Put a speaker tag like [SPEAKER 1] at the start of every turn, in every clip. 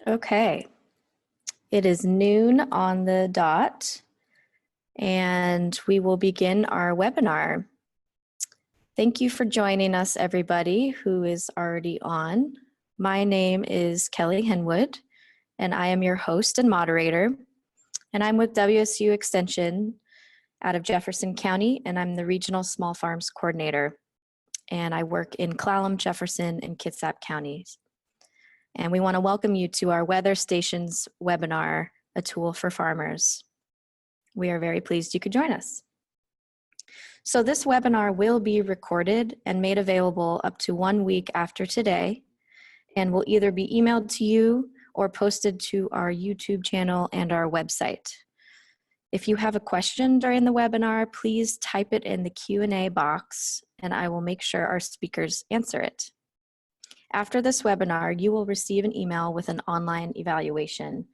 [SPEAKER 1] Okay, it is noon on the dot, and we will begin our webinar. Thank you for joining us, everybody who is already on. My name is Kelly Henwood, and I am your host and moderator, and I'm with WSU Extension out of Jefferson County, and I'm the Regional Small Farms Coordinator, and I work in Clallam, Jefferson, and Kitsap Counties. And we want to welcome you to our Weather Stations webinar, A Tool for Farmers. We are very pleased you could join us. So this webinar will be recorded and made available up to 1 week after today, and will either be emailed to you or posted to our YouTube channel and our website. If you have a question during the webinar, please type it in the Q&A box, and I will make sure our speakers answer it. After this webinar, you will receive an email with an online evaluation.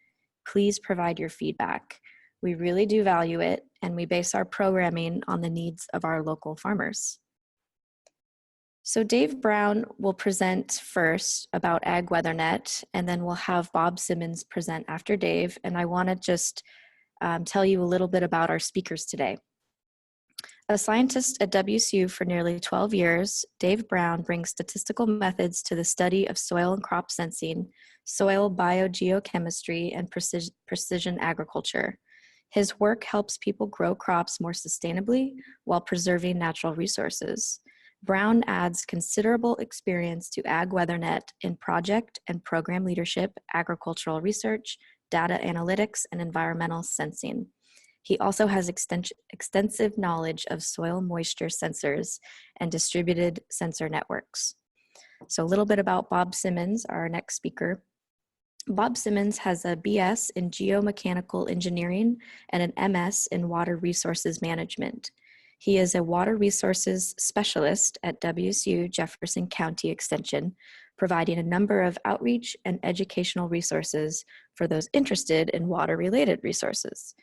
[SPEAKER 1] Please provide your feedback. We really do value it, and we base our programming on the needs of our local farmers. So Dave Brown will present first about AgWeatherNet, and then we'll have Bob Simmons present after Dave. And I want to just tell you a little bit about our speakers today. A scientist at WSU for nearly 12 years, Dave Brown brings statistical methods to the study of soil and crop sensing, soil biogeochemistry, and precision agriculture. His work helps people grow crops more sustainably while preserving natural resources. Brown adds considerable experience to AgWeatherNet in project and program leadership, agricultural research, data analytics, and environmental sensing. He also has extensive knowledge of soil moisture sensors and distributed sensor networks. So a little bit about Bob Simmons, our next speaker. Bob Simmons has a BS in geomechanical engineering and an MS in water resources management. He is a water resources specialist at WSU Jefferson County Extension, providing a number of outreach and educational resources for those interested in water-related resources.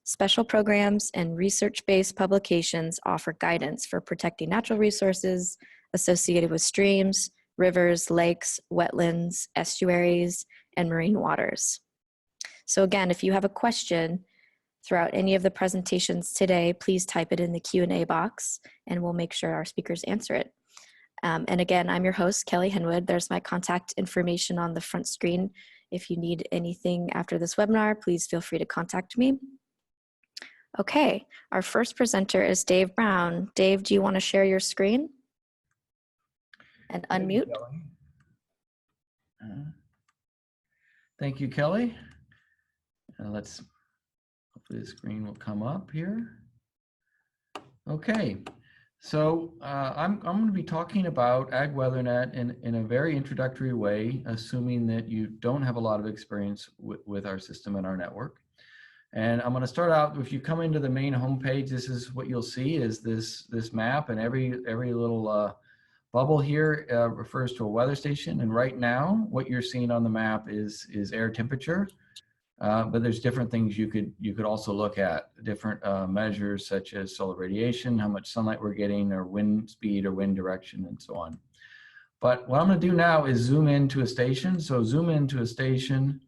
[SPEAKER 1] Special programs and research-based publications offer guidance for protecting natural resources associated with streams, rivers, lakes, wetlands, estuaries, and marine waters. So again, if you have a question throughout any of the presentations today, please type it in the Q&A box, and we'll make sure our speakers answer it. And again, I'm your host, Kelly Henwood. There's my contact information on the front screen. If you need anything after this webinar, please feel free to contact me. Okay, our first presenter is Dave Brown. Dave, do you want to share your screen and unmute?
[SPEAKER 2] Thank you, Kelly. Hopefully the screen will come up here. Okay, so I'm going to be talking about AgWeatherNet in a very introductory way, assuming that you don't have a lot of experience with our system and our network. And I'm going to start out, if you come into the main homepage, this is what you'll see is this map, and every little bubble here refers to a weather station. And right now, what you're seeing on the map is air temperature, but there's different things you could also look at, different measures such as solar radiation, how much sunlight we're getting, or wind speed or wind direction, and so on. But what I'm going to do now is zoom into a station. So zoom into a station,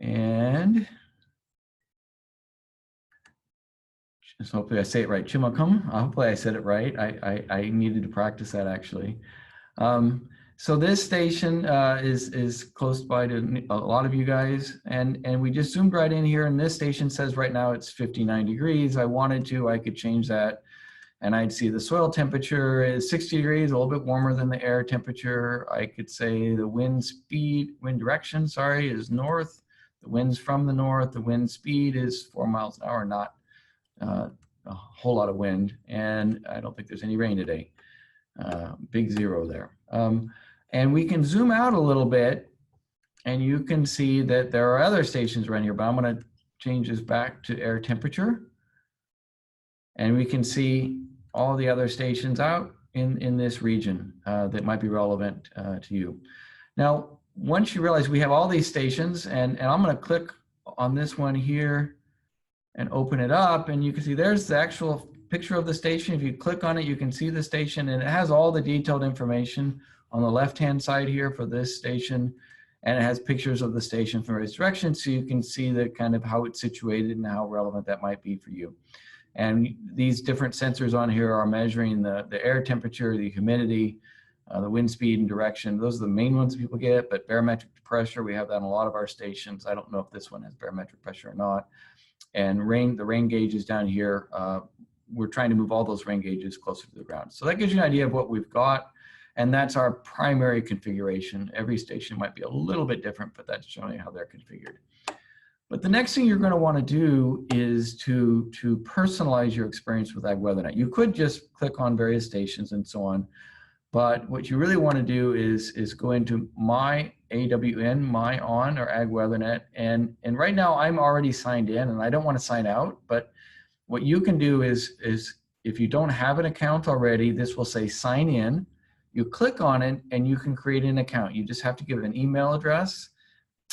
[SPEAKER 2] and so hopefully I say it right. Chimacum. Hopefully I said it right. I needed to practice that actually. So this station is close by to a lot of you guys, and we just zoomed right in here. And this station says right now it's 59 degrees. I wanted to, I could change that, and I'd see the soil temperature is 60 degrees, a little bit warmer than the air temperature. I could say the wind direction, sorry, is north. The wind's from the north. The wind speed is 4 miles an hour, not a whole lot of wind, and I don't think there's any rain today. Big zero there. And we can zoom out a little bit, and you can see that there are other stations around here, but I'm going to change this back to air temperature, and we can see all the other stations out in this region that might be relevant to you. Now, once you realize we have all these stations, and I'm going to click on this one here and open it up, and you can see there's the actual picture of the station. If you click on it, you can see the station, and it has all the detailed information on the left-hand side here for this station. And it has pictures of the station from various directions, so you can see the kind of how it's situated and how relevant that might be for you. And these different sensors on here are measuring the air temperature, the humidity, the wind speed and direction. Those are the main ones people get, but barometric pressure, we have that on a lot of our stations. I don't know if this one has barometric pressure or not. And the rain gauges down here, we're trying to move all those rain gauges closer to the ground. So that gives you an idea of what we've got. And that's our primary configuration. Every station might be a little bit different, but that's generally how they're configured. But the next thing you're going to want to do is to personalize your experience with AgWeatherNet. You could just click on various stations and so on, but what you really want to do is go into My AWN, My On, or AgWeatherNet, and right now I'm already signed in, and I don't want to sign out. But what you can do is if you don't have an account already, this will say sign in. You click on it, and you can create an account. You just have to give it an email address.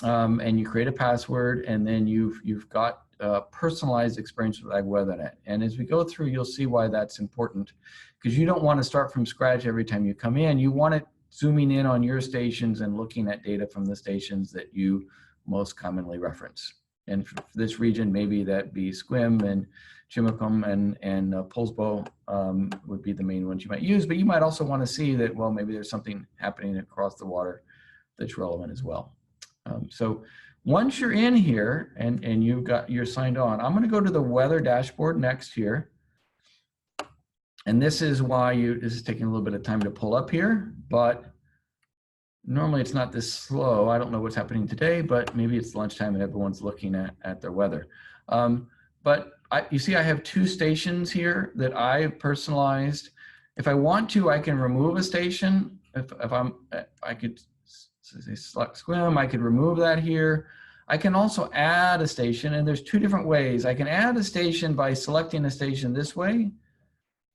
[SPEAKER 2] And you create a password, and then you've got a personalized experience with AgWeatherNet. And as we go through, you'll see why that's important, because you don't want to start from scratch every time you come in. You want it zooming in on your stations and looking at data from the stations that you most commonly reference. And for this region, maybe that be Sequim and Chimacum and Poulsbo would be the main ones you might use. But you might also want to see that, well, maybe there's something happening across the water that's relevant as well. So once you're in here and you're signed on, I'm going to go to the weather dashboard next here. And this is why this is taking a little bit of time to pull up here, but normally it's not this slow. I don't know what's happening today, but maybe it's lunchtime and everyone's looking at their weather. But you see I have two stations here that I've personalized. If I want to, I can remove a station. I could select Sequim, I could remove that here. I can also add a station, and there's two different ways. I can add a station by selecting a station this way,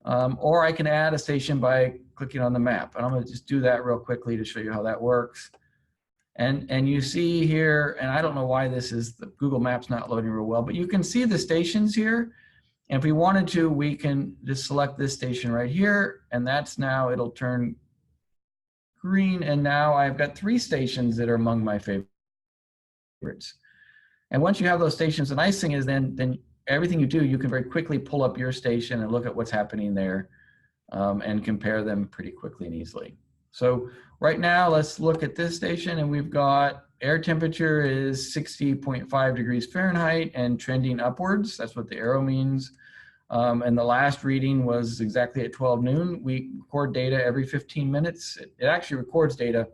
[SPEAKER 2] or I can add a station by clicking on the map. And I'm going to just do that real quickly to show you how that works. And you see here, and I don't know why the Google Maps not loading real well, but you can see the stations here. And if we wanted to, we can just select this station right here, and that's now, it'll turn green, and now I've got 3 stations that are among my favorites. And once you have those stations, the nice thing is then everything you do, you can very quickly pull up your station and look at what's happening there and compare them pretty quickly and easily. So right now, let's look at this station, and we've got air temperature is 60.5 degrees Fahrenheit and trending upwards. That's what the arrow means. And the last reading was exactly at 12 noon. We record data every 15 minutes. It actually records data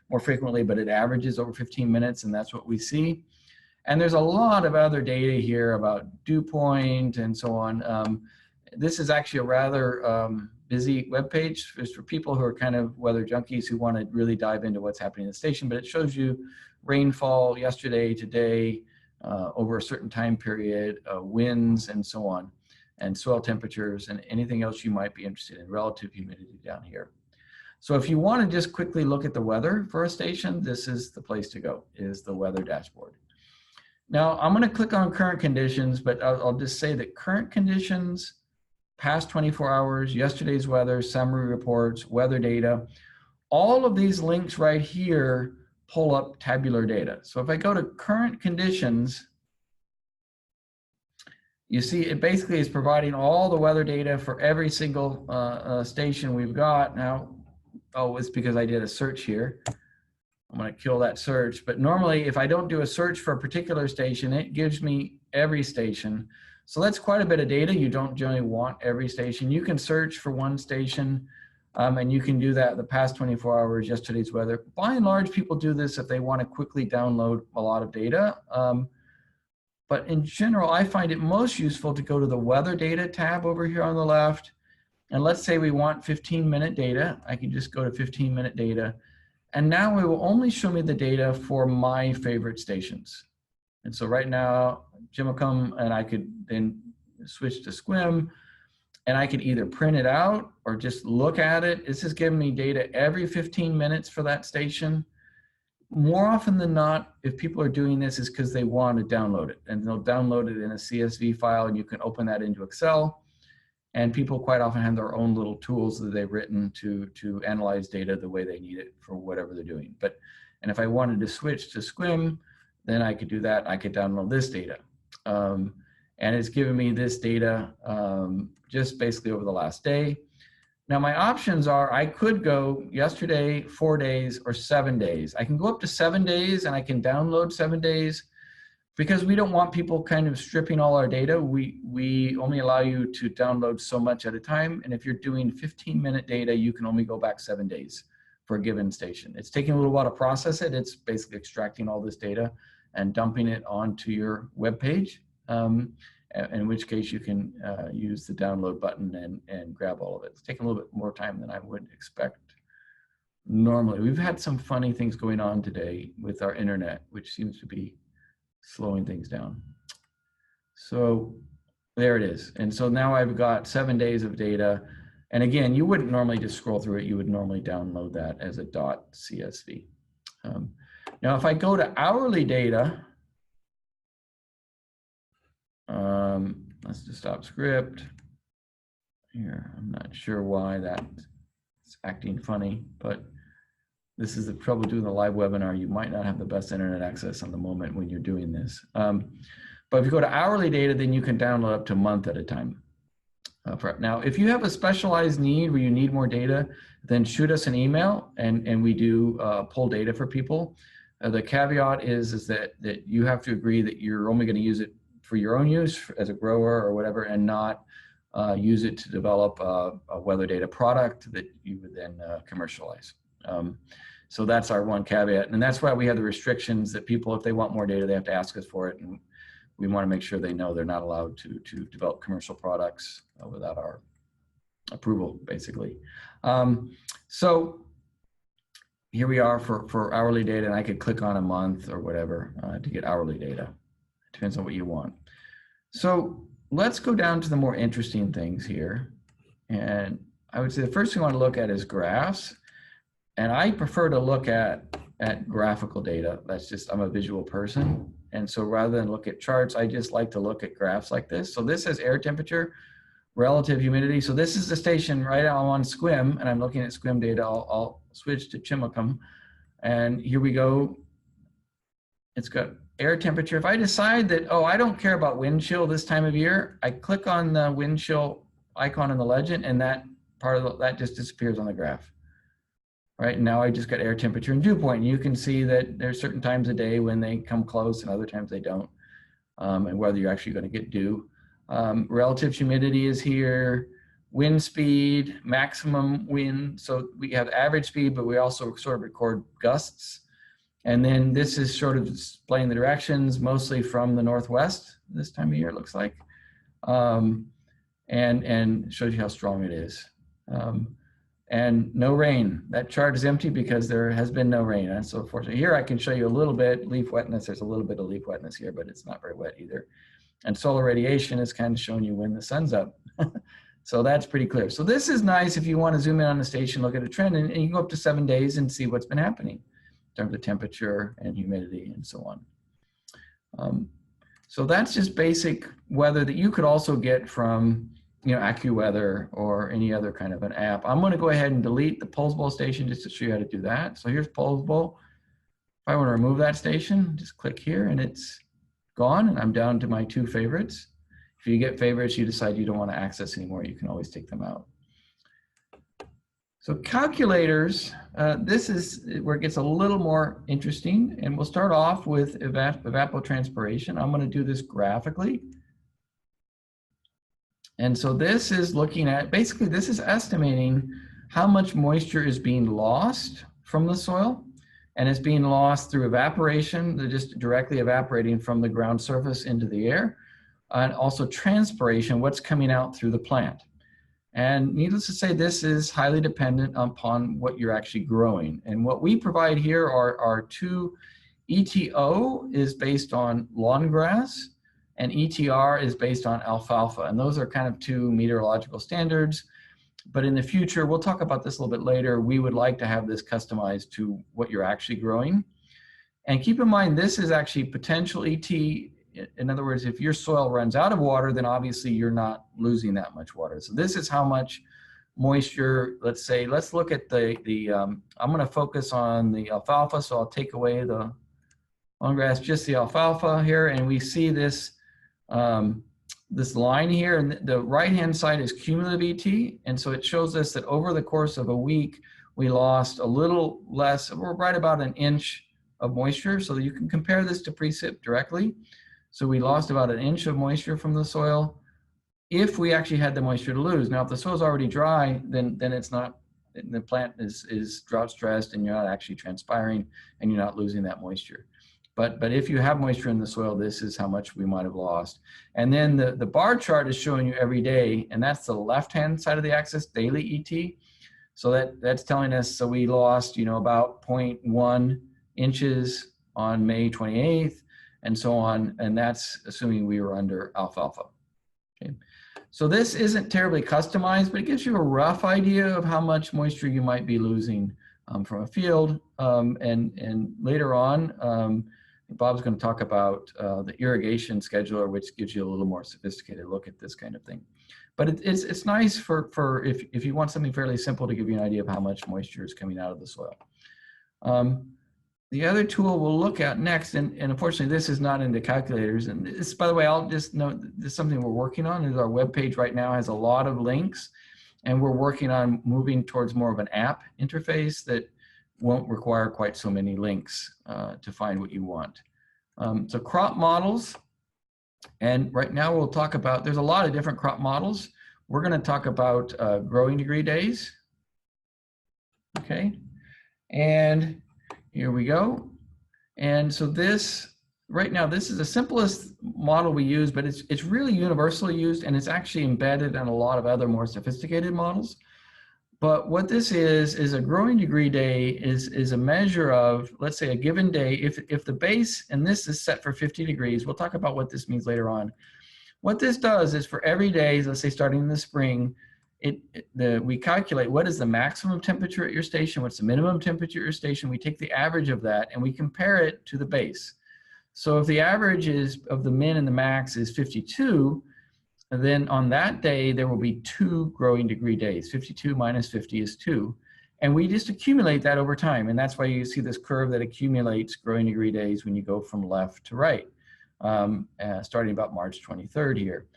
[SPEAKER 2] more frequently, but it averages over 15 minutes, and that's what we see. And there's a lot of other data here about dew point and so on. This is actually a rather busy webpage. It's for people who are kind of weather junkies who want to really dive into what's happening in the station, but it shows you rainfall yesterday, today, over a certain time period, winds, and so on, and soil temperatures, and anything else you might be interested in, relative humidity down here. So if you want to just quickly look at the weather for a station, this is the place to go, is the weather dashboard. Now, I'm going to click on current conditions, but I'll just say that current conditions, past 24 hours, yesterday's weather, summary reports, weather data, all of these links right here pull up tabular data. So if I go to current conditions, you see it basically is providing all the weather data for every single station we've got. Now, oh, it's because I did a search here. I'm going to kill that search. But normally, if I don't do a search for a particular station, it gives me every station. So that's quite a bit of data. You don't generally want every station. You can search for one station, and you can do that the past 24 hours, yesterday's weather. By and large, people do this if they want to quickly download a lot of data. But in general, I find it most useful to go to the weather data tab over here on the left. And let's say we want 15-minute data. I can just go to 15-minute data. And now it will only show me the data for my favorite stations. And so right now, Jimacum, and I could then switch to Sequim, and I could either print it out or just look at it. This is giving me data every 15 minutes for that station. More often than not, if people are doing this, is because they want to download it, and they'll download it in a CSV file, and you can open that into Excel. And people quite often have their own little tools that they've written to analyze data the way they need it for whatever they're doing. But And if I wanted to switch to SQUIM, then I could do that. I could download this data. And it's given me this data just basically over the last day. Now my options are, I could go yesterday, 4 days, or 7 days. I can go up to 7 days and I can download 7 days because we don't want people kind of stripping all our data. We only allow you to download so much at a time. And if you're doing 15-minute data, you can only go back 7 days for a given station. It's taking a little while to process it. It's basically extracting all this data and dumping it onto your web page. In which case you can use the download button and grab all of it. It's taking a little bit more time than I would expect normally. We've had some funny things going on today with our internet, which seems to be slowing things down. So there it is. And so now I've got 7 days of data. And again, you wouldn't normally just scroll through it. You would normally download that as a .csv. Now, if I go to hourly data, let's just stop script here. I'm not sure why that's acting funny, but this is the trouble doing the live webinar. You might not have the best internet access on the moment when you're doing this. But if you go to hourly data, then you can download up to a month at a time. Now, if you have a specialized need where you need more data, then shoot us an email and we do pull data for people. The caveat is that you have to agree that you're only going to use it for your own use as a grower or whatever, and not use it to develop a weather data product that you would then commercialize. So that's our one caveat. And that's why we have the restrictions that people, if they want more data, they have to ask us for it. And we want to make sure they know they're not allowed to develop commercial products without our approval, basically. So here we are for hourly data, and I could click on a month or whatever to get hourly data. Depends on what you want. So let's go down to the more interesting things here. And I would say the first thing I want to look at is graphs. And I prefer to look at graphical data. That's just, I'm a visual person. And so rather than look at charts, I just like to look at graphs like this. So this is air temperature, relative humidity. So this is the station right now. I'm on SQUIM and I'm looking at SQUIM data. I'll switch to Chimacum. And here we go. It's got air temperature. If I decide that, oh, I don't care about wind chill this time of year, I click on the wind chill icon in the legend, and that part of that just disappears on the graph. Right, and now I just got air temperature and dew point. And you can see that there's certain times a day when they come close and other times they don't, and whether you're actually going to get dew. Relative humidity is here, wind speed, maximum wind. So we have average speed, but we also sort of record gusts. And then this is sort of displaying the directions, mostly from the northwest this time of year, it looks like, and shows you how strong it is. And no rain. That chart is empty because there has been no rain. And so fortunately, here I can show you a little bit leaf wetness. There's a little bit of leaf wetness here, but it's not very wet either. And solar radiation is kind of showing you when the sun's up. So that's pretty clear. So this is nice if you want to zoom in on the station, look at a trend, and you can go up to 7 days and see what's been happening in terms of temperature and humidity and so on. So that's just basic weather that you could also get from, you know, AccuWeather or any other kind of an app. I'm going to go ahead and delete the Polsbo station just to show you how to do that. So here's Polsbo. If I want to remove that station, just click here and it's gone, and I'm down to my 2 favorites. If you get favorites you decide you don't want to access anymore, you can always take them out. So calculators, this is where it gets a little more interesting, and we'll start off with evapotranspiration. I'm going to do this graphically. And so this is looking at, basically this is estimating how much moisture is being lost from the soil, and it's being lost through evaporation. They're just directly evaporating from the ground surface into the air, and also transpiration, what's coming out through the plant. And needless to say, this is highly dependent upon what you're actually growing. And what we provide here are 2, ETO is based on lawn grass, and ETR is based on alfalfa. And those are kind of 2 meteorological standards. But in the future, we'll talk about this a little bit later, we would like to have this customized to what you're actually growing. And keep in mind, this is actually potential ET. In other words, if your soil runs out of water, then obviously you're not losing that much water. So this is how much moisture. Let's look at I'm going to focus on the alfalfa, so I'll take away the long grass, just the alfalfa here, and we see this this line here, and the right-hand side is cumulative ET, and so it shows us that over the course of a week, we lost a little less, we're right about an inch of moisture, so that you can compare this to precip directly. So we lost about an inch of moisture from the soil if we actually had the moisture to lose. Now, if the soil's already dry, then it's not, the plant is drought stressed and you're not actually transpiring and you're not losing that moisture. But if you have moisture in the soil, this is how much we might have lost. And then the bar chart is showing you every day, and that's the left-hand side of the axis, daily ET. So that's telling us, so we lost, about 0.1 inches on May 28th, and so on, and that's assuming we were under alfalfa. Okay. So this isn't terribly customized, but it gives you a rough idea of how much moisture you might be losing from a field. And later on, Bob's going to talk about the irrigation scheduler, which gives you a little more sophisticated look at this kind of thing. But it's nice for if you want something fairly simple to give you an idea of how much moisture is coming out of the soil. The other tool we'll look at next, and unfortunately this is not in the calculators, and this, by the way, I'll just note this is something we're working on, is our webpage right now has a lot of links, and we're working on moving towards more of an app interface that won't require quite so many links to find what you want. So crop models, and right now we'll talk about, there's a lot of different crop models. We're going to talk about growing degree days. Okay, and here we go. And so this, right now, this is the simplest model we use, but it's really universally used, and it's actually embedded in a lot of other more sophisticated models. But what this is a growing degree day is a measure of, let's say, a given day. If the base, and this is set for 50 degrees, we'll talk about what this means later on. What this does is for every day, let's say starting in the spring, we calculate what is the maximum temperature at your station, what's the minimum temperature at your station. We take the average of that and we compare it to the base. So if the average of the min and the max is 52, then on that day, there will be 2 growing degree days. 52 minus 50 is 2. And we just accumulate that over time. And that's why you see this curve that accumulates growing degree days when you go from left to right, starting about March 23rd here.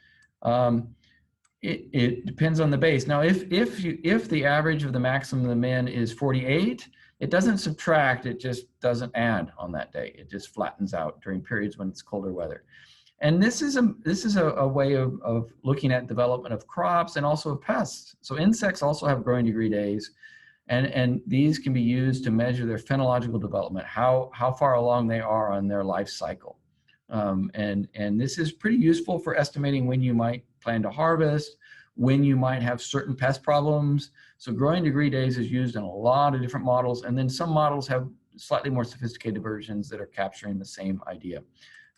[SPEAKER 2] It depends on the base. Now, if the average of the maximum of the min is 48, it doesn't subtract, it just doesn't add on that day. It just flattens out during periods when it's colder weather. And this is a way of looking at development of crops and also of pests. So insects also have growing degree days, and these can be used to measure their phenological development, how far along they are on their life cycle. And this is pretty useful for estimating when you might plan to harvest, when you might have certain pest problems. So growing degree days is used in a lot of different models, and then some models have slightly more sophisticated versions that are capturing the same idea.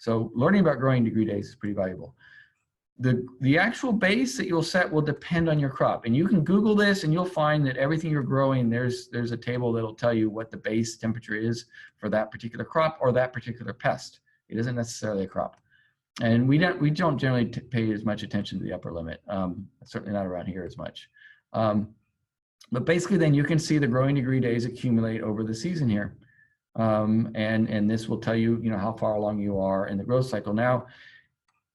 [SPEAKER 2] So learning about growing degree days is pretty valuable. The actual base that you'll set will depend on your crop, and you can Google this and you'll find that everything you're growing, there's a table that'll tell you what the base temperature is for that particular crop or that particular pest. It isn't necessarily a crop. And we don't generally pay as much attention to the upper limit, certainly not around here as much. But basically then you can see the growing degree days accumulate over the season here. And this will tell you, how far along you are in the growth cycle. Now,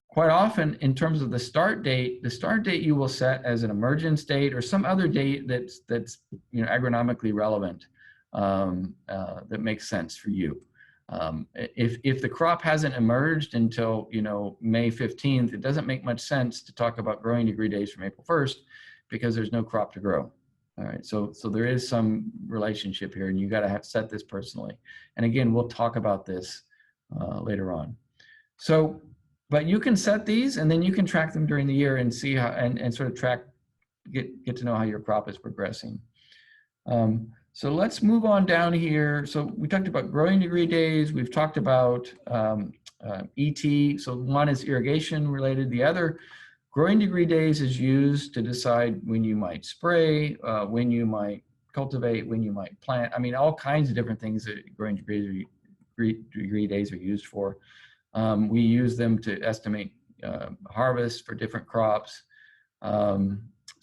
[SPEAKER 2] quite often in terms of the start date you will set as an emergence date or some other date that's agronomically relevant, that makes sense for you. If the crop hasn't emerged until May 15th, it doesn't make much sense to talk about growing degree days from April 1st because there's no crop to grow. All right, so there is some relationship here, and you got to set this personally. And again, we'll talk about this later on. So, but you can set these, and then you can track them during the year and see how, and sort of get to know how your crop is progressing. So let's move on down here. So we talked about growing degree days. We've talked about ET. So one is irrigation related. The other, growing degree days, is used to decide when you might spray, when you might cultivate, when you might plant. I mean, all kinds of different things that growing degree days are used for. We use them to estimate harvest for different crops.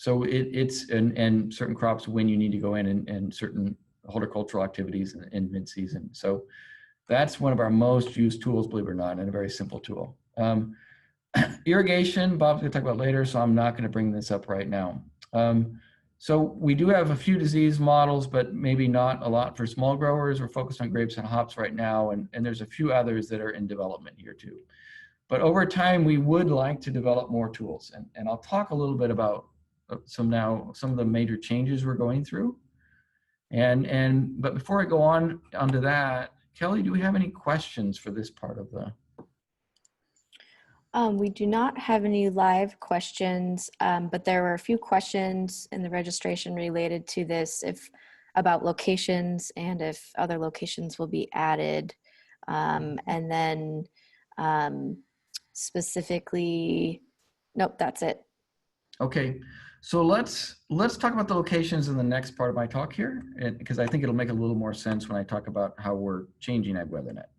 [SPEAKER 2] So and certain crops when you need to go in and certain horticultural activities in mid-season. So that's one of our most used tools, believe it or not, and a very simple tool. Irrigation, Bob's going to talk about later, so I'm not going to bring this up right now. So we do have a few disease models, but maybe not a lot for small growers. We're focused on grapes and hops right now, and there's a few others that are in development here too. But over time, we would like to develop more tools, and I'll talk a little bit about some of the major changes we're going through. But before I go on onto that, Kelly, do we have any questions for this part of the?
[SPEAKER 1] We do not have any live questions, but there were a few questions in the registration related to this, about locations and if other locations will be added. And then specifically, nope, that's it.
[SPEAKER 2] Okay, so let's talk about the locations in the next part of my talk here, because I think it'll make a little more sense when I talk about how we're changing AgWeatherNet.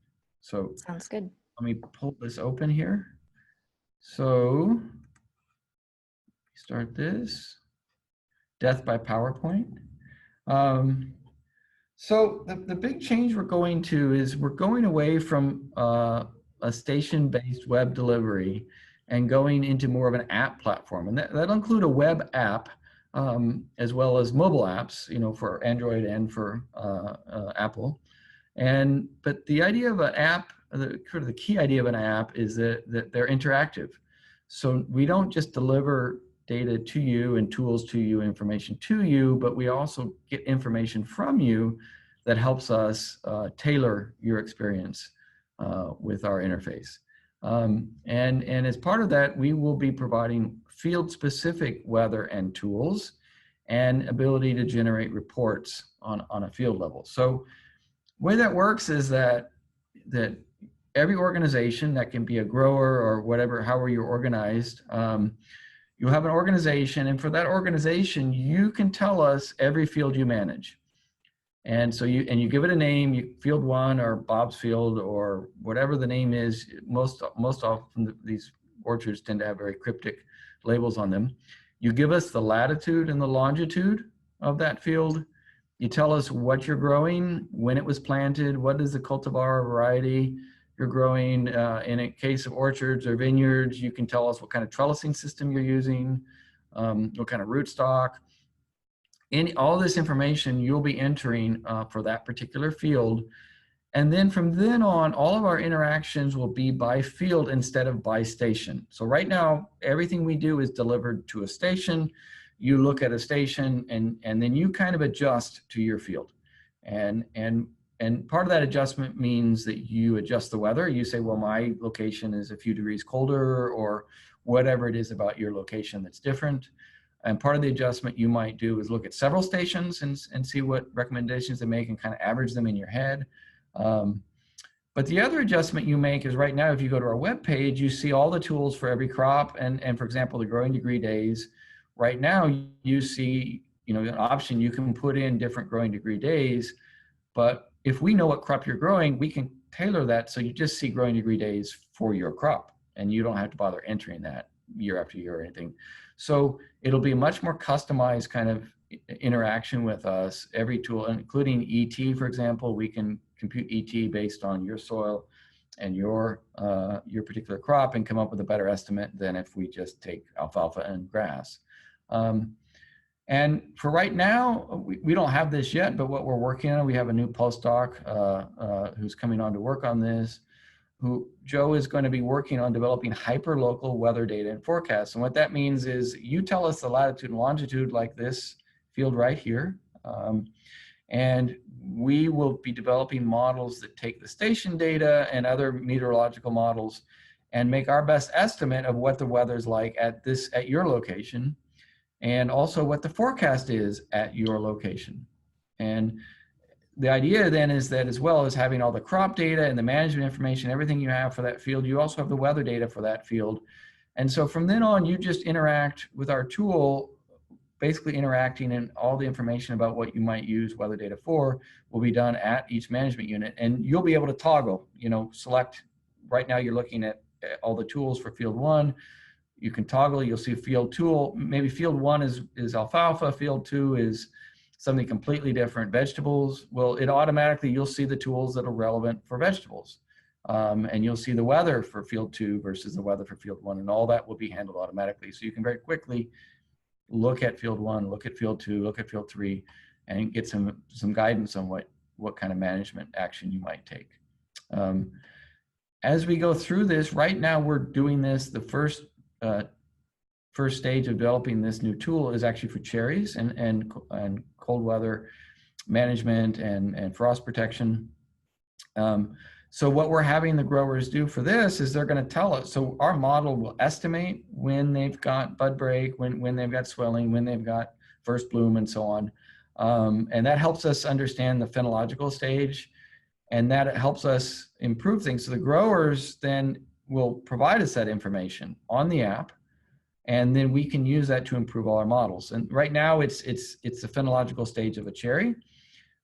[SPEAKER 2] So
[SPEAKER 1] Sounds good.
[SPEAKER 2] let me pull this open here. So start this, death by PowerPoint. So the big change we're going to is we're going away from a station-based web delivery and going into more of an app platform. And that'll include a web app as well as mobile apps, for Android and for Apple. But the idea of an app, the key idea of an app is that they're interactive. So we don't just deliver data to you and tools to you, information to you, but we also get information from you that helps us tailor your experience with our interface. And as part of that, we will be providing field-specific weather and tools and ability to generate reports on a field level. So the way that works is that every organization, that can be a grower or whatever, however you're organized, you'll have an organization, and for that organization, you can tell us every field you manage. And so you give it a name, field 1 or Bob's field or whatever the name is. Most often these orchards tend to have very cryptic labels on them. You give us the latitude and the longitude of that field. You tell us what you're growing, when it was planted, what is the cultivar variety you're growing. In a case of orchards or vineyards, you can tell us what kind of trellising system you're using, what kind of rootstock. All this information you'll be entering for that particular field. And then from then on, all of our interactions will be by field instead of by station. So right now, everything we do is delivered to a station. You look at a station and then you kind of adjust to your field. And part of that adjustment means that you adjust the weather. You say, well, my location is a few degrees colder, or whatever it is about your location that's different. And part of the adjustment you might do is look at several stations and see what recommendations they make and kind of average them in your head. But the other adjustment you make is right now, if you go to our webpage, you see all the tools for every crop. And for example, the growing degree days. Right now, you see an option. You can put in different growing degree days. But if we know what crop you're growing, we can tailor that so you just see growing degree days for your crop. And you don't have to bother entering that year after year or anything. So it'll be a much more customized kind of interaction with us. Every tool, including ET, for example, we can compute ET based on your soil and your particular crop and come up with a better estimate than if we just take alfalfa and grass. And for right now, we don't have this yet, but what we're working on, we have a new postdoc who's coming on to work on this. Joe is going to be working on developing hyperlocal weather data and forecasts. And what that means is you tell us the latitude and longitude like this field right here. And we will be developing models that take the station data and other meteorological models and make our best estimate of what the weather's like at your location, and also what the forecast is at your location. And the idea then is that, as well as having all the crop data and the management information, everything you have for that field, you also have the weather data for that field. And so from then on, you just interact with our tool, basically interacting, and all the information about what you might use weather data for will be done at each management unit. And you'll be able to toggle, select. Right now you're looking at all the tools for field 1. you can toggle, you'll see field 2, maybe field 1 is alfalfa, field 2 is something completely different, vegetables. Well, it automatically, you'll see the tools that are relevant for vegetables. And you'll see the weather for field 2 versus the weather for field 1, and all that will be handled automatically. So you can very quickly look at field 1, look at field 2, look at field 3, and get some guidance on what kind of management action you might take. As we go through this, right now we're doing this, the first stage of developing this new tool is actually for cherries and cold weather management and frost protection. So what we're having the growers do for this is they're going to tell us. So our model will estimate when they've got bud break, when they've got swelling, when they've got first bloom, and so on. And that helps us understand the phenological stage, and that helps us improve things. So the growers then will provide us that information on the app, and then we can use that to improve all our models. And right now it's the phenological stage of a cherry.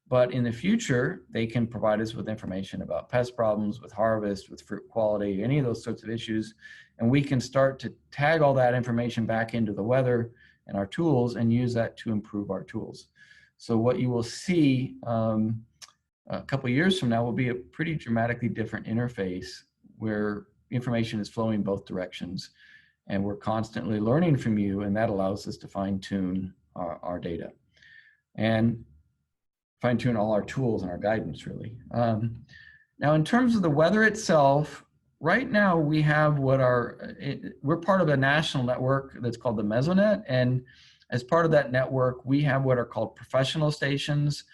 [SPEAKER 2] But in the future, they can provide us with information about pest problems, with harvest, with fruit quality, any of those sorts of issues. And we can start to tag all that information back into the weather and our tools and use that to improve our tools. So what you will see a couple of years from now will be a pretty dramatically different interface where information is flowing both directions. And we're constantly learning from you, and that allows us to fine-tune our data. And fine-tune all our tools and our guidance, really. Now, in terms of the weather itself, right now we have we're part of a national network that's called the Mesonet, and as part of that network, we have what are called professional stations,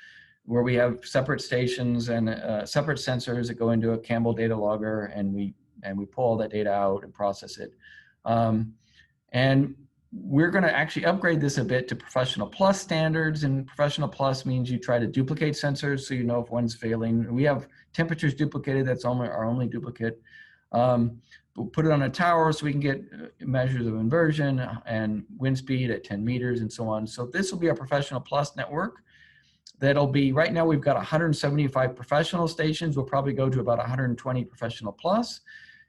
[SPEAKER 2] where we have separate stations and separate sensors that go into a Campbell data logger, and we pull all that data out and process it. And we're going to actually upgrade this a bit to Professional Plus standards, and Professional Plus means you try to duplicate sensors so you know if one's failing. We have temperatures duplicated, that's our only duplicate. We'll put it on a tower so we can get measures of inversion and wind speed at 10 meters and so on. So this will be our Professional Plus network. That'll be, right now we've got 175 professional stations. We'll probably go to about 120 Professional Plus.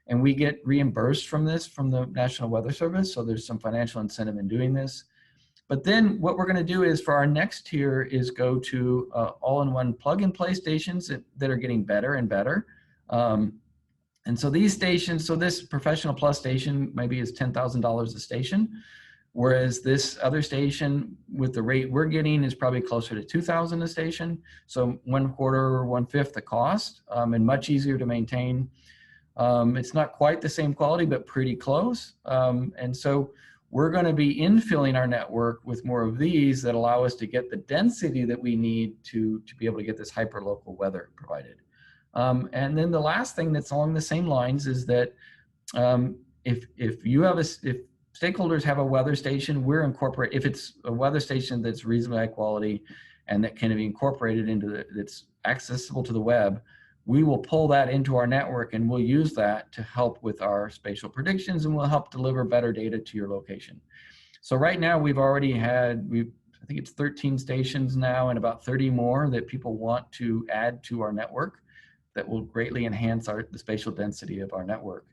[SPEAKER 2] And we get reimbursed from this from the National Weather Service. So there's some financial incentive in doing this. But then what we're going to do is for our next tier is go to all-in-one plug-and-play stations that are getting better and better. And so these stations, so this Professional Plus station maybe is $10,000 a station, whereas this other station with the rate we're getting is probably closer to $2,000 a station. So 1/4 or 1/5 the cost, and much easier to maintain. It's not quite the same quality, but pretty close. And so we're going to be infilling our network with more of these that allow us to get the density that we need to be able to get this hyper-local weather provided. And then the last thing that's along the same lines is that if stakeholders have a weather station, if it's a weather station that's reasonably high quality and that can be incorporated into that's accessible to the web, we will pull that into our network, and we'll use that to help with our spatial predictions, and we'll help deliver better data to your location. So right now we've already had, I think it's 13 stations now and about 30 more that people want to add to our network that will greatly enhance the spatial density of our network.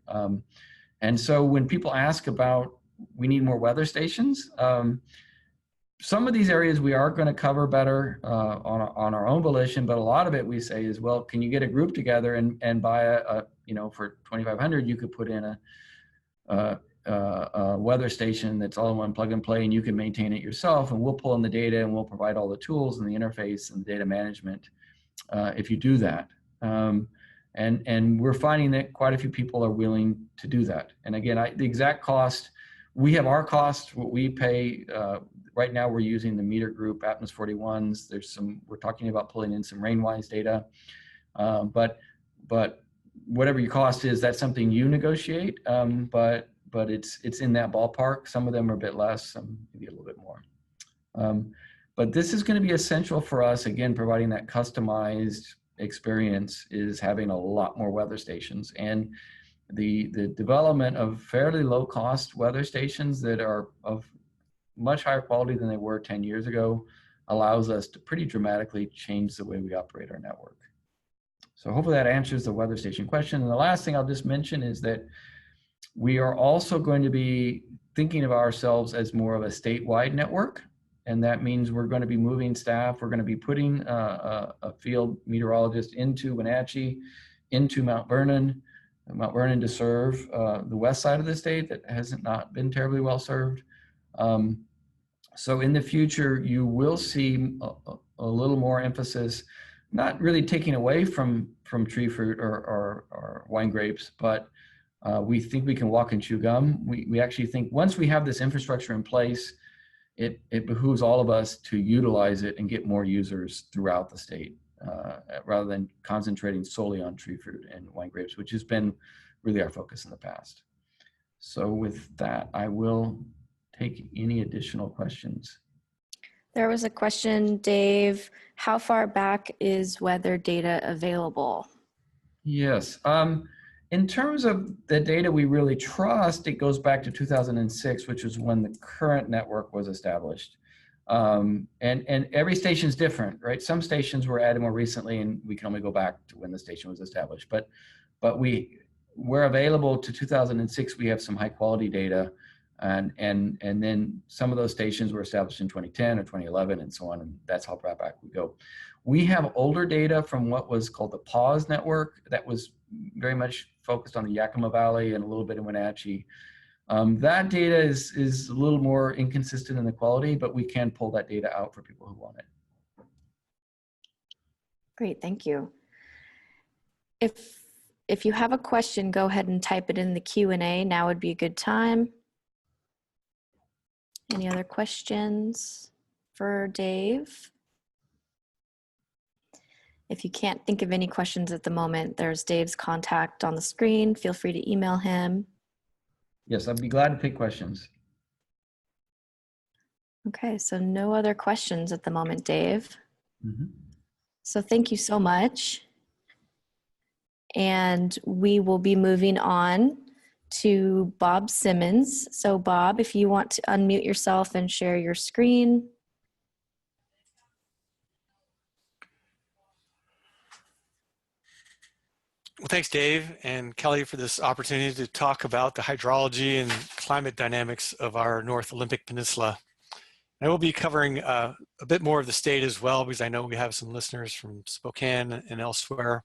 [SPEAKER 2] And so when people ask about, we need more weather stations, some of these areas we are going to cover better on our own volition, but a lot of it we say is, well, can you get a group together and buy for $2,500 you could put in a weather station that's all in one plug and play, and you can maintain it yourself, and we'll pull in the data and we'll provide all the tools and the interface and the data management if you do that. And we're finding that quite a few people are willing to do that. And again, the exact cost, we have our cost, what we pay. Right now we're using the meter group Atmos 41s. We're talking about pulling in some RainWise data. But whatever your cost is, that's something you negotiate. But it's in that ballpark. Some of them are a bit less, some maybe a little bit more. But this is going to be essential for us. Again, providing that customized experience is having a lot more weather stations, and the development of fairly low cost weather stations that are of much higher quality than they were 10 years ago allows us to pretty dramatically change the way we operate our network. So hopefully that answers the weather station question. And the last thing I'll just mention is that We are also going to be thinking of ourselves as more of a statewide network. And that means we're going to be moving staff. We're going to be putting a field meteorologist into Wenatchee, into Mount Vernon to serve the west side of the state that hasn't not been terribly well served. So in the future, you will see a little more emphasis, not really taking away from tree fruit or wine grapes, but we think we can walk and chew gum. We actually think once we have this infrastructure in place, it behooves all of us to utilize it and get more users throughout the state, rather than concentrating solely on tree fruit and wine grapes, which has been really our focus in the past. So with that, I will take any additional questions.
[SPEAKER 1] There was a question, Dave, how far back is weather data available?
[SPEAKER 2] Yes. In terms of the data we really trust, it goes back to 2006, which is when the current network was established. And every station is different, right? Some stations were added more recently, and we can only go back to when the station was established. But we're available to 2006. We have some high quality data, and then some of those stations were established in 2010 or 2011, and so on. And that's how far back we go. We have older data from what was called the PAWS network that was very much focused on the Yakima Valley and a little bit in Wenatchee. That data is a little more inconsistent in the quality, but we can pull that data out for people who want it.
[SPEAKER 1] Great, thank you. If you have a question, go ahead and type it in the Q&A. Now would be a good time. Any other questions for Dave? If you can't think of any questions at the moment, there's Dave's contact on the screen. Feel free to email him.
[SPEAKER 2] Yes, I'd be glad to take questions.
[SPEAKER 1] Okay, so no other questions at the moment, Dave.
[SPEAKER 2] Mm-hmm.
[SPEAKER 1] So thank you so much. And we will be moving on to Bob Simmons. So Bob, if you want to unmute yourself and share your screen.
[SPEAKER 3] Well, thanks, Dave and Kelly, for this opportunity to talk about the hydrology and climate dynamics of our North Olympic Peninsula. I will be covering a bit more of the state as well, because I know we have some listeners from Spokane and elsewhere,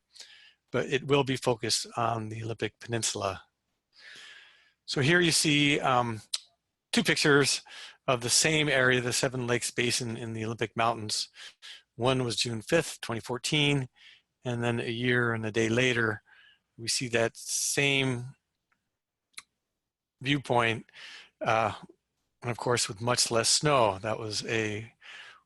[SPEAKER 3] but it will be focused on the Olympic Peninsula. So here you see two pictures of the same area, the Seven Lakes Basin in the Olympic Mountains. One was June 5th, 2014, and then a year and a day later, we see that same viewpoint, and of course with much less snow. That was a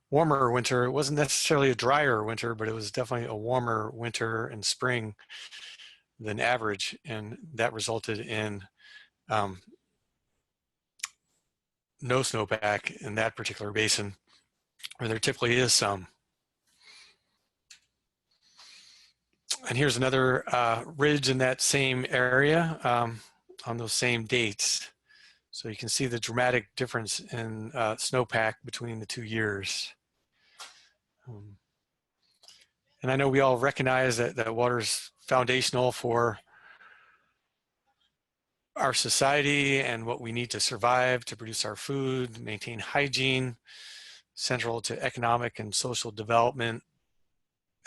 [SPEAKER 3] warmer winter. It wasn't necessarily a drier winter, but it was definitely a warmer winter and spring than average, and that resulted in no snowpack in that particular basin, where there typically is some. And here's another ridge in that same area on those same dates. So you can see the dramatic difference in snowpack between the 2 years. And I know we all recognize that water's foundational for our society and what we need to survive, to produce our food, maintain hygiene, central to economic and social development,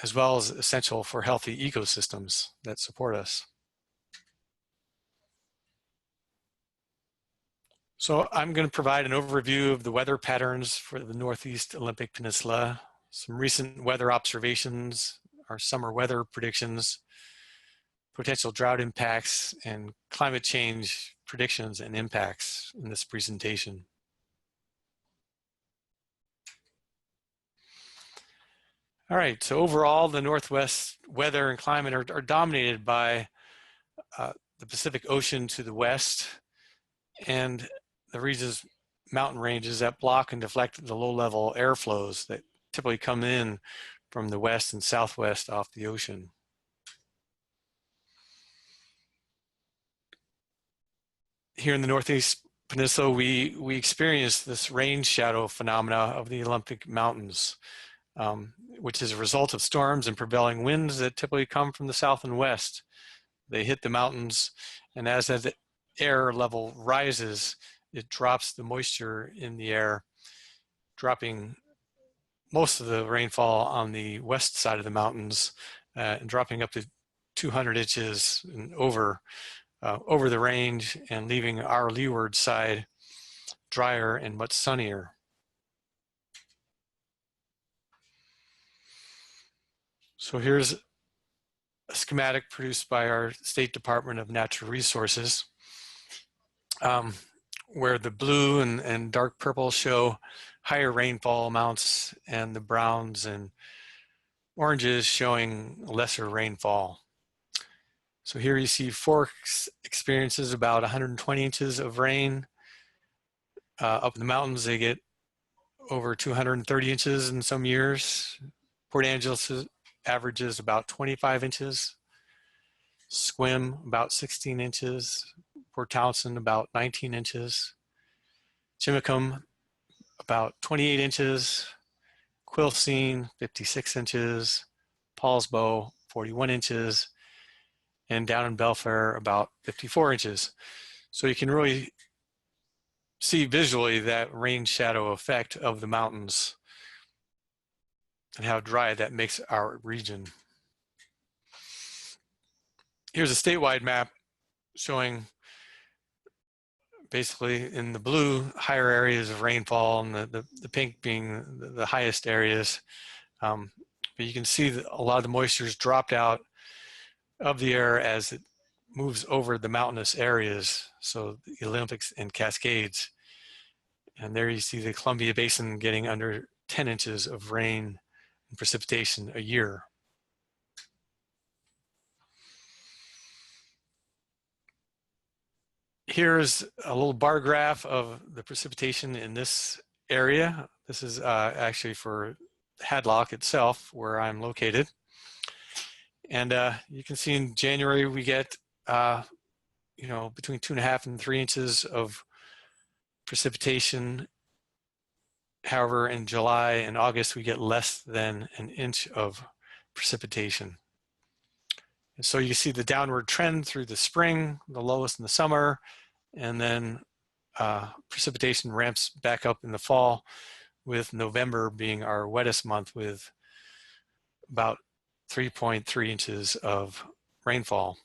[SPEAKER 3] as well as essential for healthy ecosystems that support us. So I'm going to provide an overview of the weather patterns for the Northeast Olympic Peninsula, some recent weather observations, our summer weather predictions, potential drought impacts, and climate change predictions and impacts in this presentation. All right, so overall, the Northwest weather and climate are dominated by the Pacific Ocean to the west and the region's mountain ranges that block and deflect the low-level airflows that typically come in from the west and southwest off the ocean. Here in the Northeast Peninsula, we experience this rain shadow phenomena of the Olympic Mountains, which is a result of storms and prevailing winds that typically come from the south and west. They hit the mountains, and as air level rises, it drops the moisture in the air, dropping most of the rainfall on the west side of the mountains and dropping up to 200 inches and over the range, and leaving our leeward side drier and much sunnier. So here's a schematic produced by our State Department of Natural Resources, where the blue and dark purple show higher rainfall amounts, and the browns and oranges showing lesser rainfall. So here you see Forks experiences about 120 inches of rain. Up in the mountains, they get over 230 inches in some years. Port Angeles averages about 25 inches. Sequim about 16 inches. Port Townsend about 19 inches. Chimacum about 28 inches. Quilcene 56 inches. Paulsbo 41 inches. And down in Belfair about 54 inches. So you can really see visually that rain shadow effect of the mountains and how dry that makes our region. Here's a statewide map showing basically in the blue higher areas of rainfall, and the pink being the highest areas. But you can see that a lot of the moisture is dropped out of the air as it moves over the mountainous areas, so the Olympics and Cascades. And there you see the Columbia Basin getting under 10 inches of rain and precipitation a year. Here's a little bar graph of the precipitation in this area. This is actually for Hadlock itself, where I'm located. And you can see in January we get between 2.5 and 3 inches of precipitation. However, in July and August we get less than an inch of precipitation. And so you see the downward trend through the spring, the lowest in the summer, and then precipitation ramps back up in the fall, with November being our wettest month with about 3.3 inches of rainfall.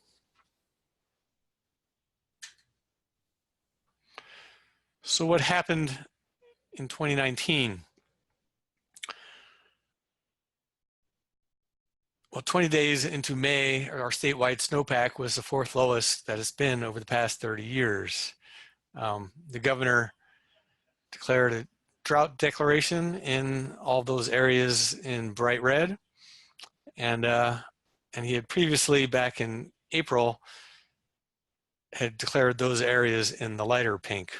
[SPEAKER 3] So what happened in 2019? Well, 20 days into May, our statewide snowpack was the 4th lowest that it's been over the past 30 years. The governor declared a drought declaration in all those areas in bright red. And he had previously, back in April, had declared those areas in the lighter pink.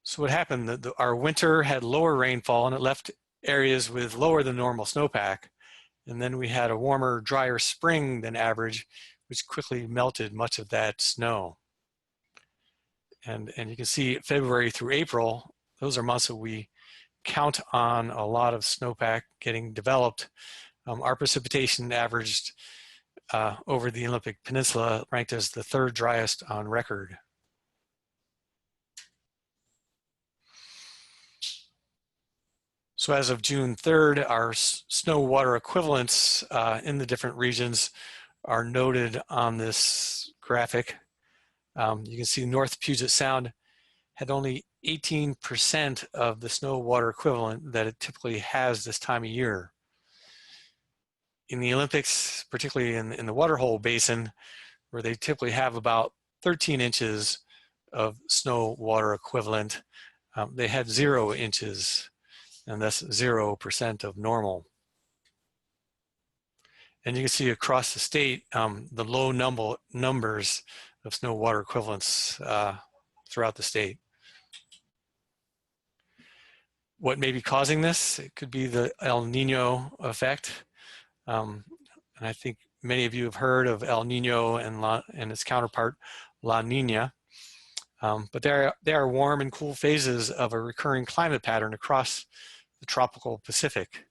[SPEAKER 3] So what happened, our winter had lower rainfall, and it left areas with lower than normal snowpack. And then we had a warmer, drier spring than average, which quickly melted much of that snow. And you can see February through April, those are months that we count on a lot of snowpack getting developed. Our precipitation averaged over the Olympic Peninsula, ranked as the 3rd driest on record. So as of June 3rd, our snow water equivalents in the different regions are noted on this graphic. You can see North Puget Sound had only 18% of the snow water equivalent that it typically has this time of year. In the Olympics, particularly in the Waterhole Basin, where they typically have about 13 inches of snow water equivalent, they had 0 inches, and that's 0% of normal. And you can see across the state the low numbers of snow water equivalents throughout the state. What may be causing this? It could be the El Nino effect. And I think many of you have heard of El Nino and its counterpart, La Nina. But they are warm and cool phases of a recurring climate pattern across the tropical Pacific.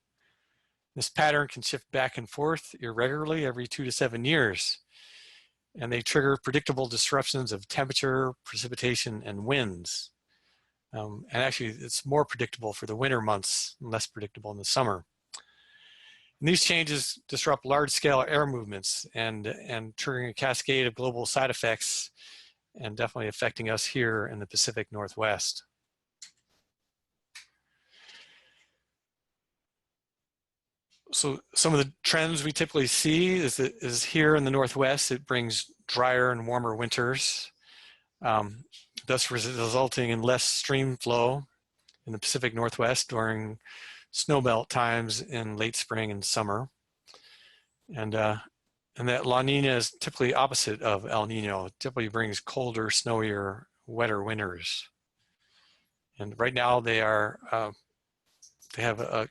[SPEAKER 3] This pattern can shift back and forth irregularly every 2 to 7 years. and they trigger predictable disruptions of temperature, precipitation, and winds. And actually, it's more predictable for the winter months, and less predictable in the summer. And these changes disrupt large-scale air movements and triggering a cascade of global side effects, and definitely affecting us here in the Pacific Northwest. So some of the trends we typically see is here in the Northwest, it brings drier and warmer winters, thus resulting in less stream flow in the Pacific Northwest during snowmelt times in late spring and summer. And that La Nina is typically opposite of El Nino. It typically brings colder, snowier, wetter winters. And right now they have a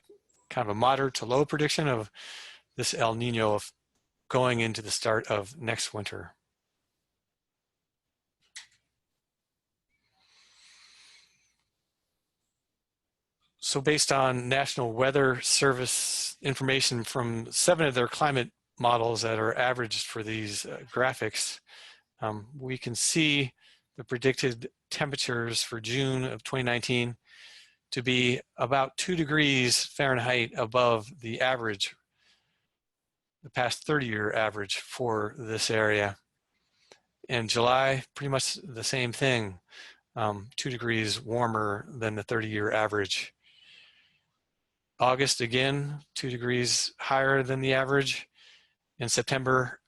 [SPEAKER 3] kind of a moderate to low prediction of this El Nino going into the start of next winter. So based on National Weather Service information from 7 of their climate models that are averaged for these graphics, we can see the predicted temperatures for June of 2019 to be about 2 degrees Fahrenheit above the average, the past 30-year average for this area. In July, pretty much the same thing, 2 degrees warmer than the 30-year average. August, again, 2 degrees higher than the average. In September,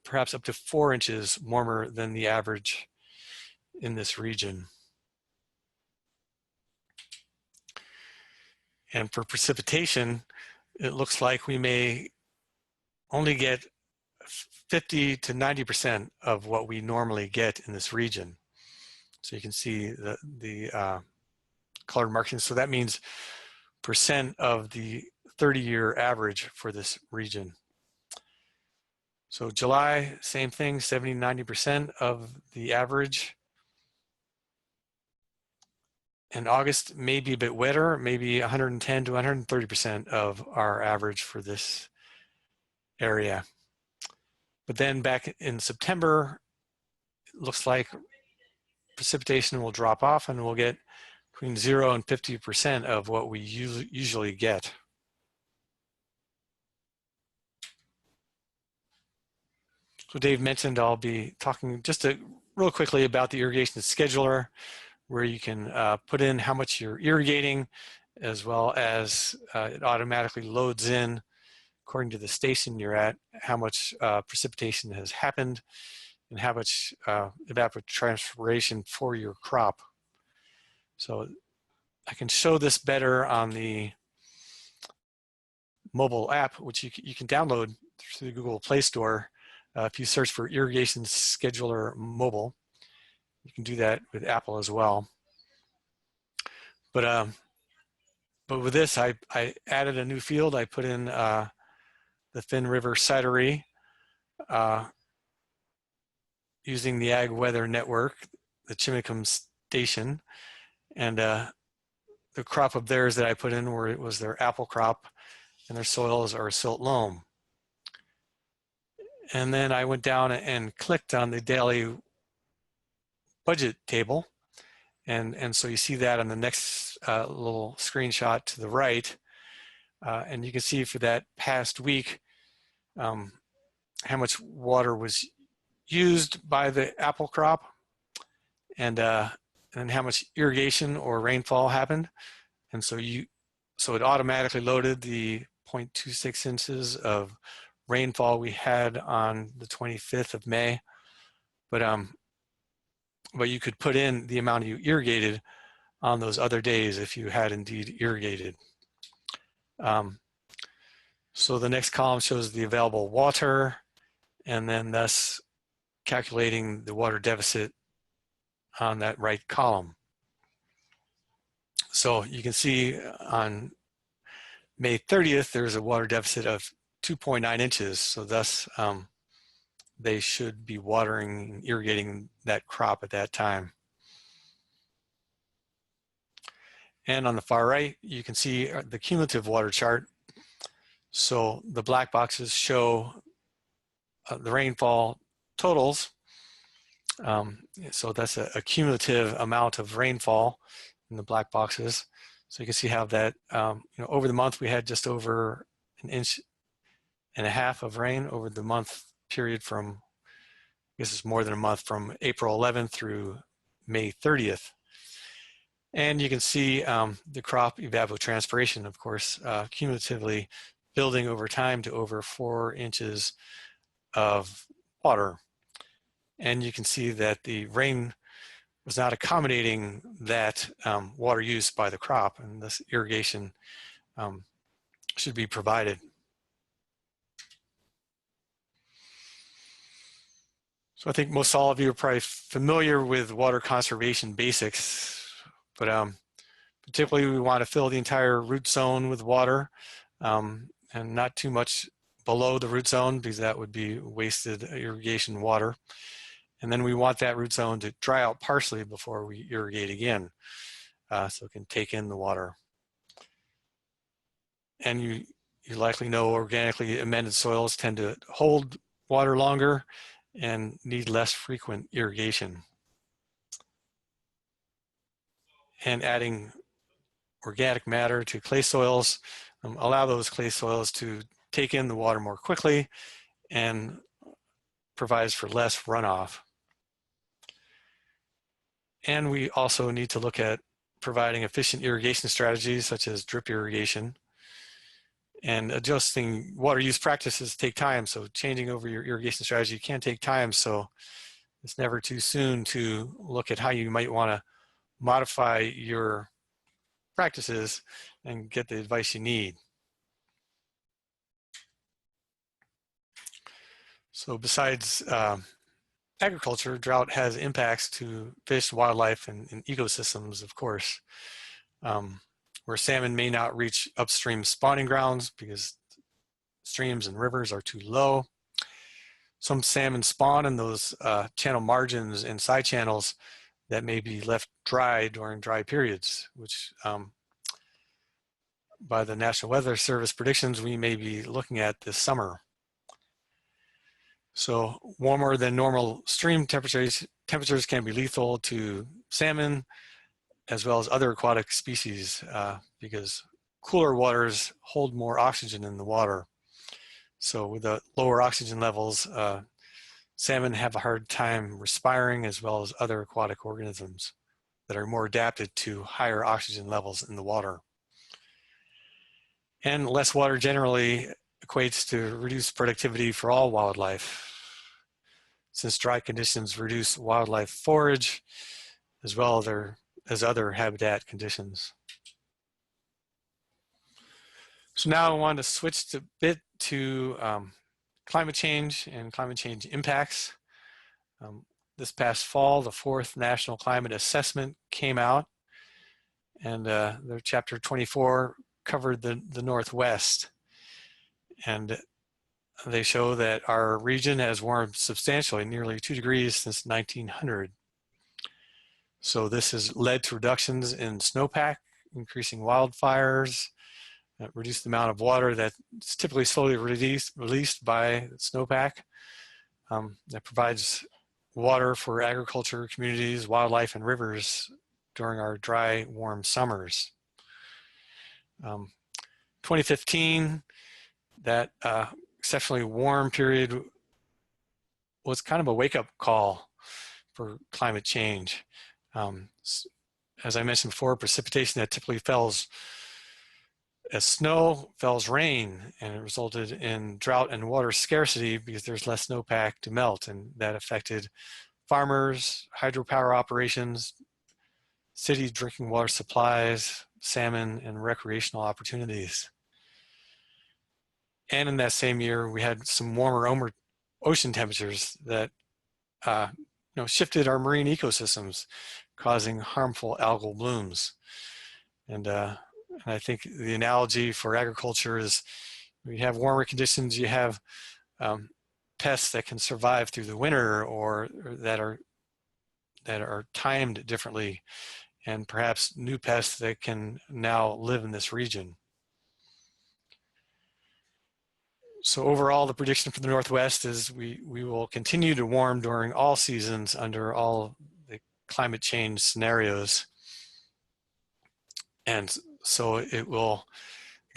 [SPEAKER 3] perhaps up to 4 inches warmer than the average in this region. And for precipitation, it looks like we may only get 50 to 90% of what we normally get in this region. So you can see the colored markings. So that means percent of the 30-year average for this region. So July, same thing, 70, 90% of the average. And August may be a bit wetter, maybe 110 to 130% of our average for this area. But then back in September, it looks like precipitation will drop off and we'll get between 0 and 50% of what we usually get. So Dave mentioned I'll be talking just real quickly about the irrigation scheduler, where you can put in how much you're irrigating, as well as it automatically loads in, according to the station you're at, how much precipitation has happened and how much evapotranspiration for your crop. So I can show this better on the mobile app, which you can download through the Google Play Store. If you search for Irrigation Scheduler Mobile, you can do that with Apple as well. But with this, I added a new field. I put in the Thin River Cidery using the Ag Weather Network, the Chimicum Station, and the crop of theirs that I put in was their apple crop, and their soils are silt loam. And then I went down and clicked on the daily budget table. And so you see that on the next little screenshot to the right. And you can see for that past week how much water was used by the apple crop and how much irrigation or rainfall happened. And so it automatically loaded the 0.26 inches of rainfall we had on the 25th of May. But you could put in the amount you irrigated on those other days if you had indeed irrigated. So the next column shows the available water, and then thus calculating the water deficit on that right column. So you can see on May 30th, there's a water deficit of 2.9 inches. So thus, they should be watering and irrigating that crop at that time. And on the far right, you can see the cumulative water chart. So the black boxes show the rainfall totals. So that's a cumulative amount of rainfall in the black boxes. So you can see how that, over the month we had just over 1.5 inches of rain over the month period from, I guess it's more than a month, from April 11th through May 30th. And you can see the crop evapotranspiration, of course, cumulatively building over time to over 4 inches of water. And you can see that the rain was not accommodating that water use by the crop, and this irrigation should be provided. So I think most all of you are probably familiar with water conservation basics, but particularly we want to fill the entire root zone with water, and not too much below the root zone, because that would be wasted irrigation water. And then we want that root zone to dry out partially before we irrigate again, so it can take in the water. And you likely know organically amended soils tend to hold water longer and need less frequent irrigation. And adding organic matter to clay soils allow those clay soils to take in the water more quickly and provides for less runoff. And we also need to look at providing efficient irrigation strategies such as drip irrigation. And adjusting water use practices take time, so changing over your irrigation strategy can take time, so it's never too soon to look at how you might want to modify your practices and get the advice you need. So besides agriculture, drought has impacts to fish, wildlife, and ecosystems, of course, where salmon may not reach upstream spawning grounds because streams and rivers are too low. Some salmon spawn in those channel margins and side channels that may be left dry during dry periods, which by the National Weather Service predictions, we may be looking at this summer. So warmer than normal stream temperatures can be lethal to salmon as well as other aquatic species because cooler waters hold more oxygen in the water. So with the lower oxygen levels, salmon have a hard time respiring, as well as other aquatic organisms that are more adapted to higher oxygen levels in the water. And less water generally equates to reduced productivity for all wildlife, since dry conditions reduce wildlife forage as well as other habitat conditions. So now I want to switch a bit to climate change and climate change impacts. This past fall, the 4th National Climate Assessment came out, and their chapter 24 covered the Northwest. And they show that our region has warmed substantially, nearly 2 degrees since 1900. So this has led to reductions in snowpack, increasing wildfires, reduced the amount of water that's typically slowly released by snowpack. That provides water for agriculture, communities, wildlife, and rivers during our dry, warm summers. 2015, that exceptionally warm period was kind of a wake-up call for climate change. As I mentioned before, precipitation that typically falls as snow fells rain, and it resulted in drought and water scarcity because there's less snowpack to melt, and that affected farmers, hydropower operations, city drinking water supplies, salmon, and recreational opportunities. And in that same year, we had some warmer ocean temperatures that shifted our marine ecosystems, causing harmful algal blooms. And I think the analogy for agriculture is when you have warmer conditions, you have pests that can survive through the winter or that are timed differently, and perhaps new pests that can now live in this region. So overall, the prediction for the Northwest is we will continue to warm during all seasons under all the climate change scenarios. And so it will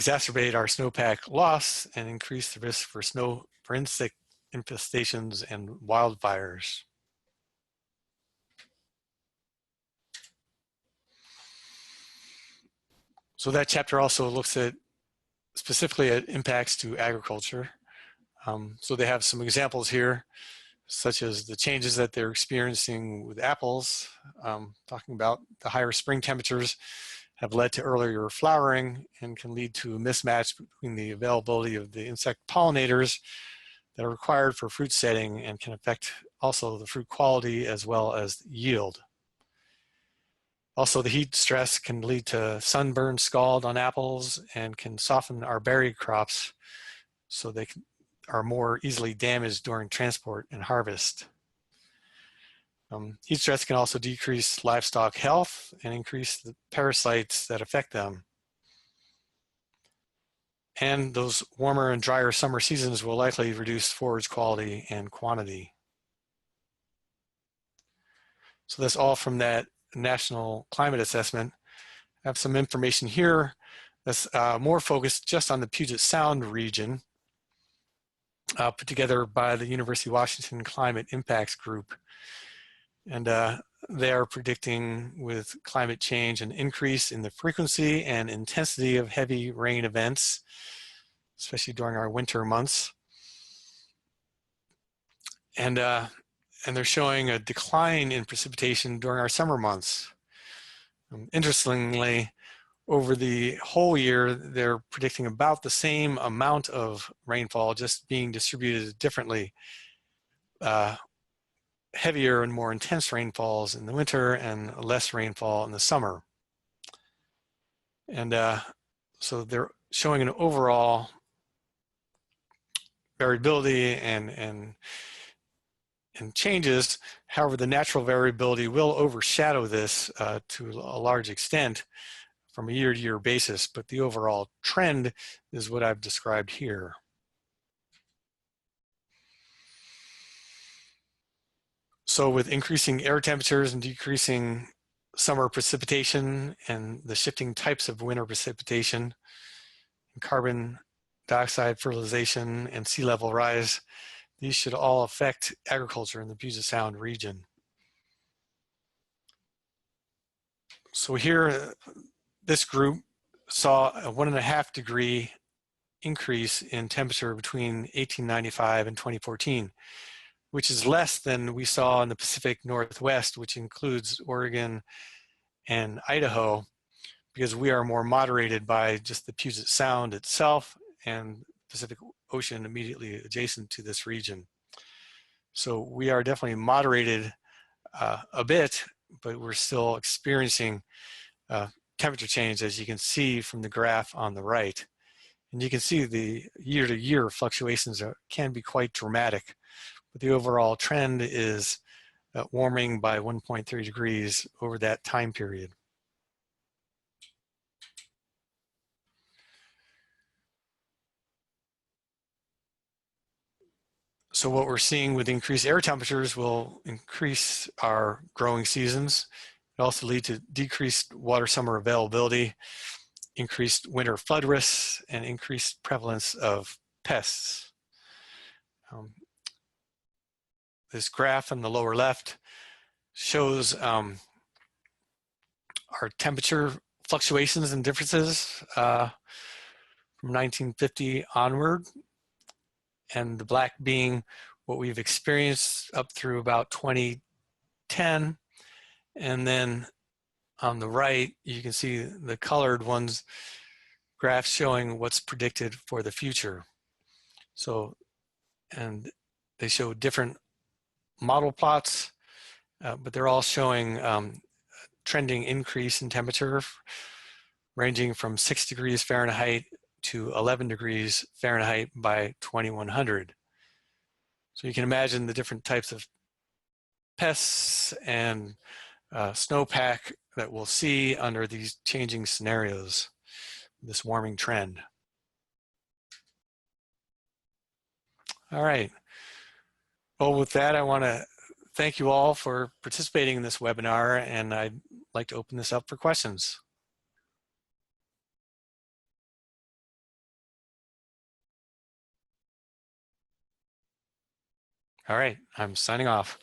[SPEAKER 3] exacerbate our snowpack loss and increase the risk for insect infestations and wildfires. So that chapter also looks at specifically at impacts to agriculture. So they have some examples here, such as the changes that they're experiencing with apples, talking about the higher spring temperatures have led to earlier flowering and can lead to a mismatch between the availability of the insect pollinators that are required for fruit setting and can affect also the fruit quality as well as yield. Also, the heat stress can lead to sunburn, scald on apples and can soften our berry crops so they are more easily damaged during transport and harvest. Heat stress can also decrease livestock health and increase the parasites that affect them. And those warmer and drier summer seasons will likely reduce forage quality and quantity. So that's all from that National Climate Assessment. I have some information here that's more focused just on the Puget Sound region, put together by the University of Washington Climate Impacts Group. And they are predicting with climate change an increase in the frequency and intensity of heavy rain events, especially during our winter months. And they're showing a decline in precipitation during our summer months. Interestingly, over the whole year, they're predicting about the same amount of rainfall, just being distributed differently. Heavier and more intense rainfalls in the winter and less rainfall in the summer. And so they're showing an overall variability and changes. However, the natural variability will overshadow this to a large extent from a year-to-year basis, but the overall trend is what I've described here. So with increasing air temperatures and decreasing summer precipitation and the shifting types of winter precipitation, carbon dioxide fertilization and sea level rise, these should all affect agriculture in the Puget Sound region. So here, this group saw a 1.5 degree increase in temperature between 1895 and 2014, which is less than we saw in the Pacific Northwest, which includes Oregon and Idaho, because we are more moderated by just the Puget Sound itself and Pacific Ocean immediately adjacent to this region. So we are definitely moderated a bit, but we're still experiencing temperature change, as you can see from the graph on the right. And you can see the year-to-year fluctuations can be quite dramatic, but the overall trend is warming by 1.3 degrees over that time period. So what we're seeing with increased air temperatures will increase our growing seasons. It also lead to decreased water summer availability, increased winter flood risks, and increased prevalence of pests. This graph on the lower left shows our temperature fluctuations and differences from 1950 onward, and the black being what we've experienced up through about 2010. And then on the right, you can see the colored ones, graphs showing what's predicted for the future. So, and they show different model plots, but they're all showing trending increase in temperature ranging from 6 degrees Fahrenheit to 11 degrees Fahrenheit by 2100. So you can imagine the different types of pests and snowpack that we'll see under these changing scenarios, this warming trend. All right. Well, with that, I want to thank you all for participating in this webinar, and I'd like to open this up for questions. All right, I'm signing off.